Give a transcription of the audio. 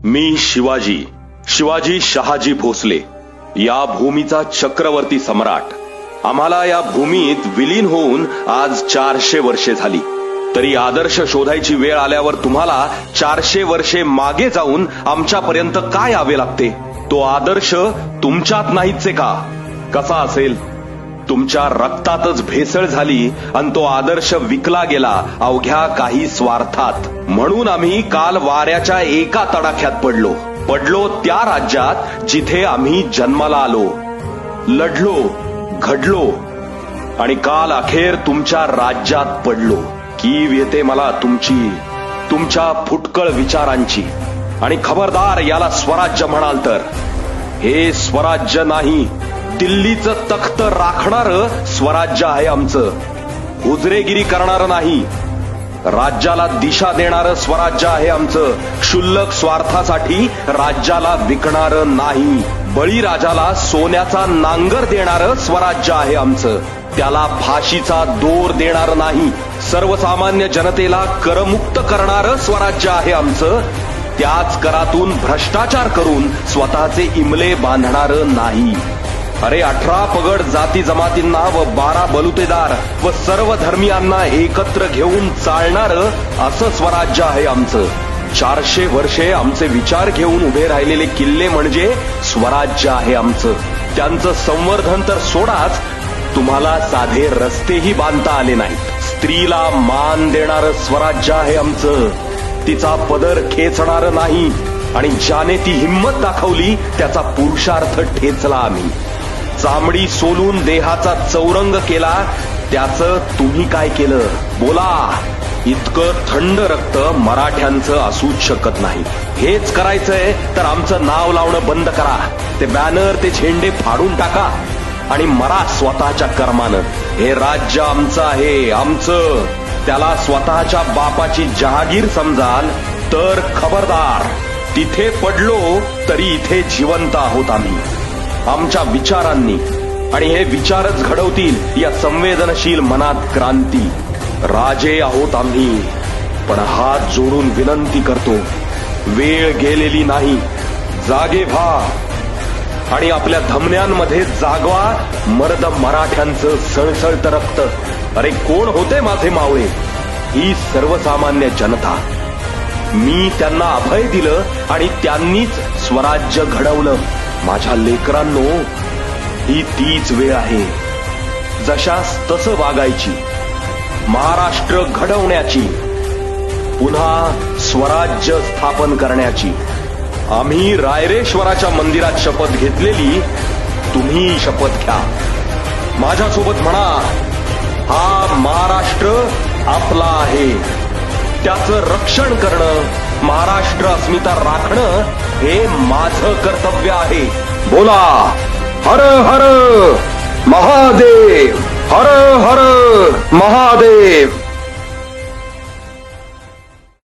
मी शिवाजी शहाजी भोसले, या भूमीचा चक्रवर्ती सम्राट. आम्हाला या भूमीत विलीन होऊन आज 400 वर्षे झाली. तरी आदर्श शोधायची वेळ आल्यावर तुम्हाला 400 वर्षे मागे जाऊन आमच्यापर्यंत काय यावे लागते? तो आदर्श तुमच्यात नाहीच का? कसा असेल? तुमच्या रक्तातच भेसळ झाली आणि तो आदर्श विकला गेला अवघ्या काही स्वार्थात. म्हणून आम्ही काल वाऱ्याच्या एका तडाख्यात पडलो त्या राज्यात जिथे आम्ही जन्माला आलो, लढलो, घडलो आणि काल अखेर तुमच्या राज्यात पडलो. कीव येते मला तुमच्या फुटकळ विचारांची. आणि खबरदार, याला स्वराज्य म्हणाल तर हे स्वराज्य नाही, दिल्लीचं तख्त राखणार स्वराज्य आहे आमचं. हुजरेगिरी करणार नाही, राज्याला दिशा देणारं स्वराज्य आहे आमचं. क्षुल्लक स्वार्थासाठी राज्याला विकणार नाही. बळीराजाला सोन्याचा नांगर देणारं स्वराज्य आहे आमचं. त्याला फाशीचा दोर देणार नाही. सर्वसामान्य जनतेला करमुक्त करणारं स्वराज्य आहे आमचं. त्याच करातून भ्रष्टाचार करून स्वतःचे इमले बांधणारं नाही. अरे 18 पगड जाती जमातींना व 12 बलुतेदार व सर्व धर्मियांना एकत्र घेऊन चालणारं असं स्वराज्य आहे आमचं. 400 वर्षे आमचे विचार घेऊन उभे राहिलेले किल्ले म्हणजे स्वराज्य आहे आमचं. त्यांचं संवर्धन तर सोडाच, तुम्हाला साधे रस्तेही बांधता आले नाहीत. स्त्रीला मान देणारं स्वराज्य आहे आमचं. तिचा पदर खेचणार नाही आणि ज्याने ती हिंमत दाखवली त्याचा पुरुषार्थ ठेचला आम्ही. चामडी सोलून देहाचा चौरंग केला, त्याचं तुम्ही काय केलं? बोला. इतकं थंड रक्त मराठ्यांचं असूच शकत नाही. हेच करायचंय तर आमचं नाव लावणं बंद करा. ते बॅनर, ते झेंडे फाडून टाका आणि मरा स्वतःच्या कर्मानं. हे राज्य आमचं आहे, आमचं. त्याला स्वतःच्या बापाची जहागीर समजाल तर खबरदार. तिथे पडलो तरी इथे जिवंत आहोत आम्ही, आमच्या विचारांनी. आणि हे विचारच घडवतील या संवेदनशील मनात क्रांती. राजे आहोत आम्ही, पण हात जोडून विनंती करतो, वेळ गेलेली नाही. जागे व्हा आणि आपल्या धमन्यांमध्ये जागवा मर्द मराठ्यांचं सळसळतं रक्त. अरे कोण होते माझे मावळे? ही सर्वसामान्य जनता. मी त्यांना अभय दिलं आणि त्यांनीच स्वराज्य घडवलं. माझ्या लेकरांनो, ही तीच वेळ आहे जशास तसं वागायची, महाराष्ट्र घडवण्याची, पुन्हा स्वराज्य स्थापन करण्याची. आम्ही रायरेश्वराच्या मंदिरात शपथ घेतलेली, तुम्ही शपथ घ्या. माझ्यासोबत म्हणा, हा महाराष्ट्र आपला आहे. त्याचं रक्षण करणं, महाराष्ट्र अस्मिता राखणं हे माझं कर्तव्य आहे. बोला, हर हर महादेव, हर हर महादेव.